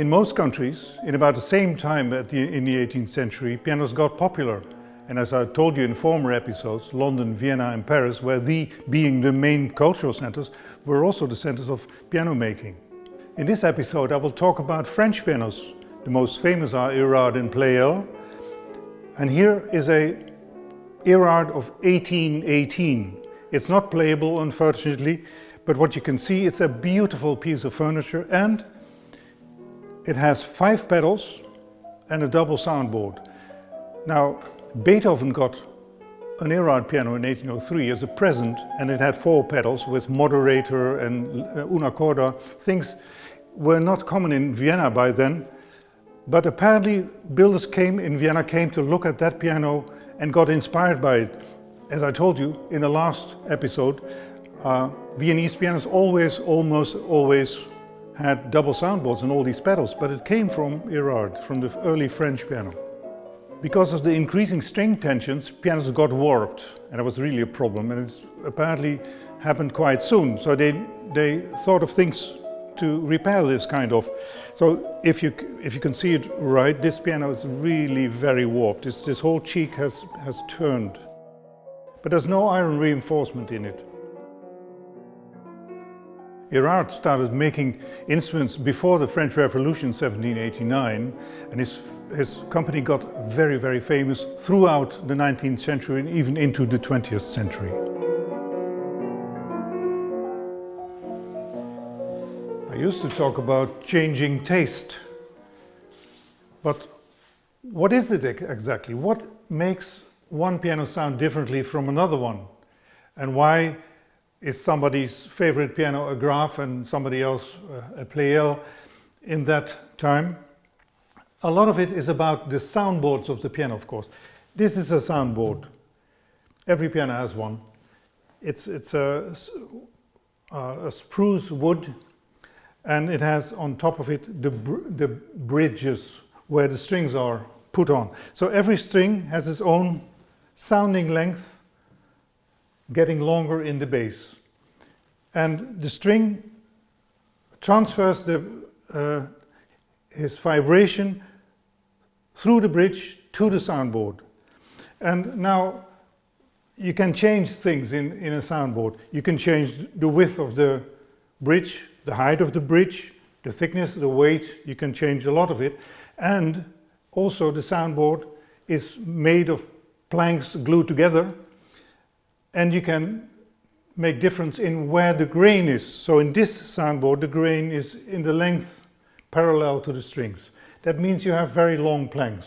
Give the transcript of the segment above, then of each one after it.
In most countries, in about the same time in the 18th century, pianos got popular. And as I told you in former episodes, London, Vienna and Paris, being the main cultural centers, were also the centers of piano making. In this episode I will talk about French pianos. The most famous are Erard and Pleyel. And here is a Erard of 1818. It's not playable, unfortunately, but what you can see, it's a beautiful piece of furniture, and it has 5 pedals and a double soundboard. Now, Beethoven got an Erard piano in 1803 as a present, and it had 4 pedals with moderator and una corda. Things were not common in Vienna by then, but apparently builders in Vienna came to look at that piano and got inspired by it. As I told you in the last episode, Viennese pianos almost always had double soundboards and all these pedals, but it came from Erard, from the early French piano. Because of the increasing string tensions, pianos got warped, and that was really a problem, and it apparently happened quite soon. So they thought of things to repair this kind of. So if you can see it right, this piano is really very warped. This whole cheek has turned, but there's no iron reinforcement in it. Erard started making instruments before the French Revolution in 1789, and his company got very, very famous throughout the 19th century and even into the 20th century. I used to talk about changing taste, but what is it exactly? What makes one piano sound differently from another one? And why is somebody's favorite piano a Graf and somebody else a Pleyel in that time? A lot of it is about the soundboards of the piano, of course. This is a soundboard. Every piano has one. It's a spruce wood, and it has on top of it the bridges where the strings are put on. So every string has its own sounding length, getting longer in the bass. And the string transfers his vibration through the bridge to the soundboard. And now you can change things in a soundboard. You can change the width of the bridge, the height of the bridge, the thickness, the weight. You can change a lot of it. And also the soundboard is made of planks glued together, and you can make difference in where the grain is. So in this soundboard, the grain is in the length parallel to the strings. That means you have very long planks.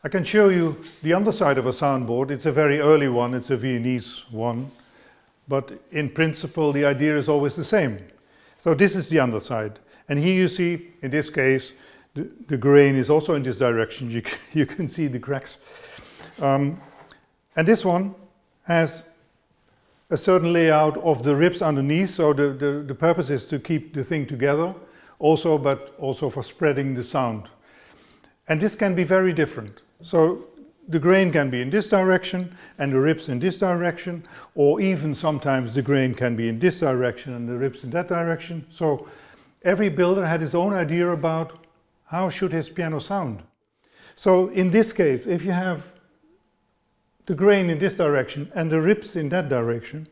I can show you the underside of a soundboard. It's a very early one, it's a Viennese one, but in principle the idea is always the same. So this is the underside, and here you see, in this case, the grain is also in this direction. You can see the cracks. And this one has a certain layout of the ribs underneath, so the purpose is to keep the thing together, but also for spreading the sound. And this can be very different. So the grain can be in this direction and the ribs in this direction, or even sometimes the grain can be in this direction and the ribs in that direction. So every builder had his own idea about how should his piano sound. So in this case, if you have the grain in this direction and the ribs in that direction,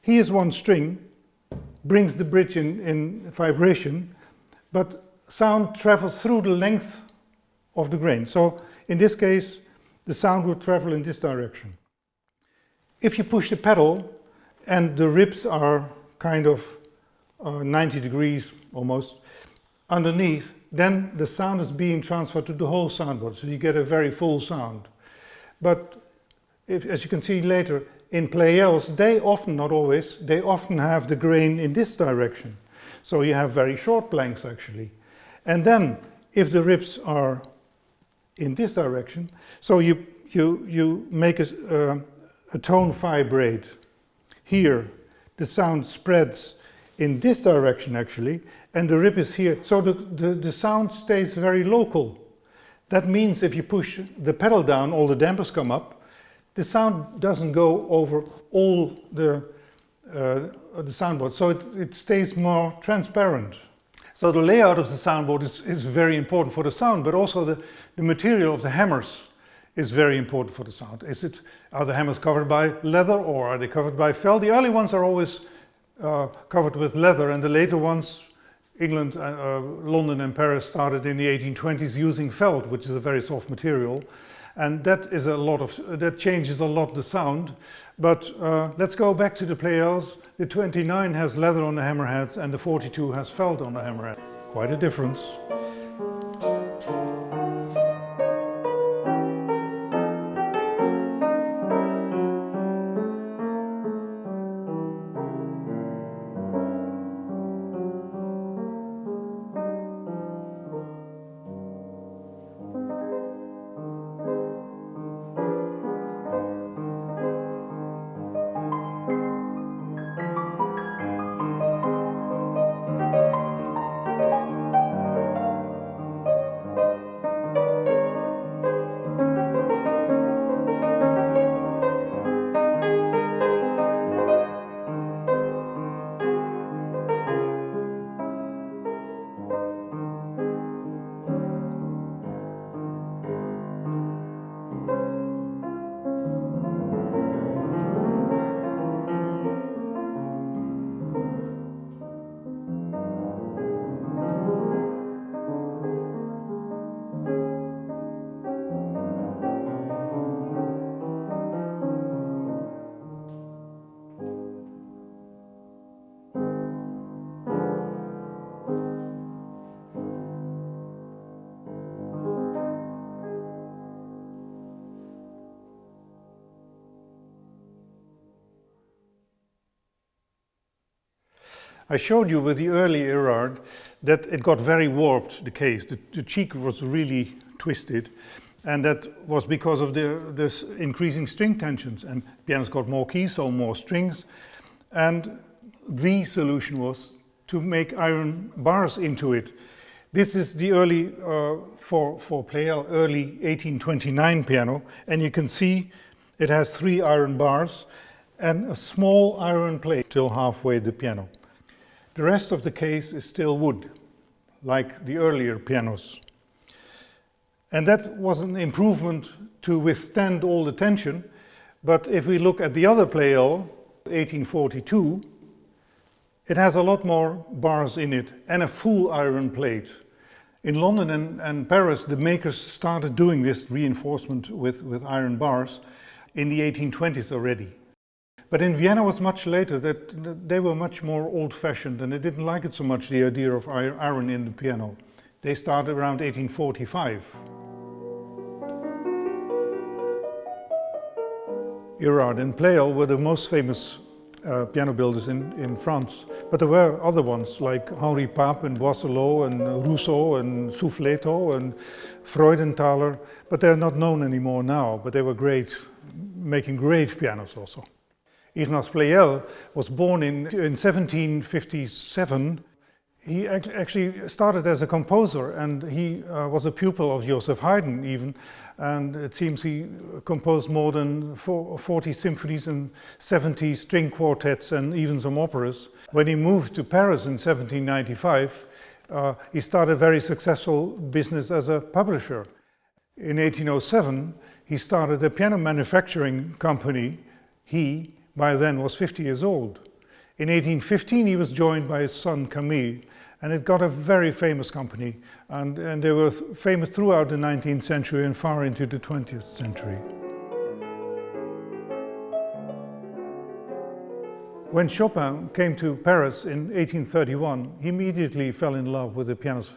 here's one string, brings the bridge in vibration, but sound travels through the length of the grain. So in this case, the sound would travel in this direction. If you push the pedal and the ribs are kind of 90 degrees almost underneath, then the sound is being transferred to the whole soundboard, so you get a very full sound. But as you can see later, in Pleyels, they often, not always, they often have the grain in this direction. So you have very short planks actually. And then, if the ribs are in this direction, so you make a tone vibrate. Here, the sound spreads in this direction actually, and the rib is here. So the sound stays very local. That means if you push the pedal down, all the dampers come up. The sound doesn't go over all the soundboard, so it stays more transparent. So the layout of the soundboard is very important for the sound, but also the material of the hammers is very important for the sound. Are the hammers covered by leather or are they covered by felt? The early ones are always covered with leather, and the later ones, England, London and Paris, started in the 1820s using felt, which is a very soft material, and that changes a lot the sound. But let's go back to the Pleyels. The 29 has leather on the hammerheads and the 42 has felt on the hammerhead. Quite a difference. I showed you with the early Erard that it got very warped, the case. The cheek was really twisted, and that was because of this increasing string tensions, and pianos got more keys, so more strings, and the solution was to make iron bars into it. This is the early, for Pleyel, early 1829 piano, and you can see it has 3 iron bars and a small iron plate till halfway the piano. The rest of the case is still wood, like the earlier pianos. And that was an improvement to withstand all the tension, but if we look at the other Pleyel, 1842, it has a lot more bars in it and a full iron plate. In London and Paris, the makers started doing this reinforcement with iron bars in the 1820s already. But in Vienna was much later, that they were much more old-fashioned and they didn't like it so much, the idea of iron in the piano. They started around 1845. Erard and Pleyel were the most famous piano builders in France, but there were other ones like Henri Pape and Boisselot and Rousseau and Souffleto and Freudenthaler, but they're not known anymore now, but they were great, making great pianos also. Ignace Pleyels was born in 1757. He actually started as a composer, and he was a pupil of Joseph Haydn even, and it seems he composed more than 40 symphonies and 70 string quartets and even some operas. When he moved to Paris in 1795, he started a very successful business as a publisher. In 1807, he started a piano manufacturing company. He, by then, was 50 years old. In 1815, he was joined by his son Camille, and it got a very famous company, and they were famous throughout the 19th century and far into the 20th century. When Chopin came to Paris in 1831, he immediately fell in love with the pianos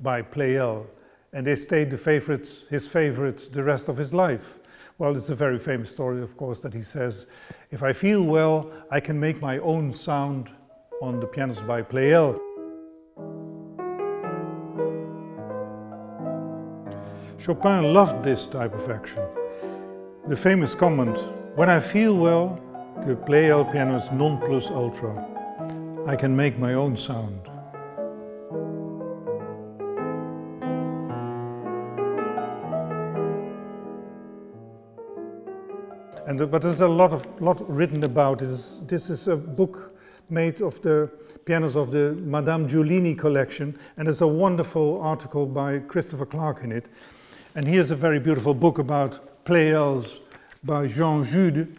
by Pleyel, and they stayed his favorites the rest of his life. Well, it's a very famous story, of course, that he says, if I feel well, I can make my own sound on the pianos by Pleyel. Chopin loved this type of action. The famous comment, when I feel well, the Pleyel piano is non plus ultra. I can make my own sound. But there's a lot written about this. This is a book made of the pianos of the Madame Giulini collection, and there's a wonderful article by Christopher Clark in it. And here's a very beautiful book about Pleyels by Jean Jude.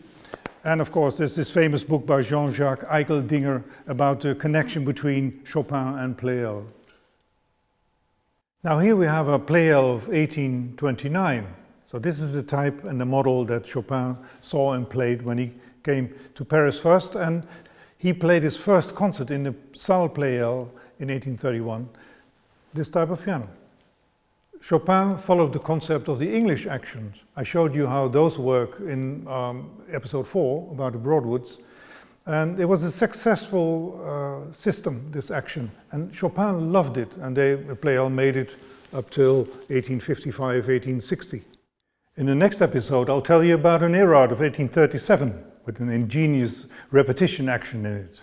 And of course, there's this famous book by Jean-Jacques Eicheldinger about the connection between Chopin and Pleyel. Now here we have a Pleyel of 1829. So this is the type and the model that Chopin saw and played when he came to Paris first, and he played his first concert in the Salle Pleyel in 1831, this type of piano. Chopin followed the concept of the English actions. I showed you how those work in episode 4 about the Broadwoods, and it was a successful system, this action, and Chopin loved it, and Pleyel made it up till 1855, 1860. In the next episode, I'll tell you about an Erard of 1837 with an ingenious repetition action in it.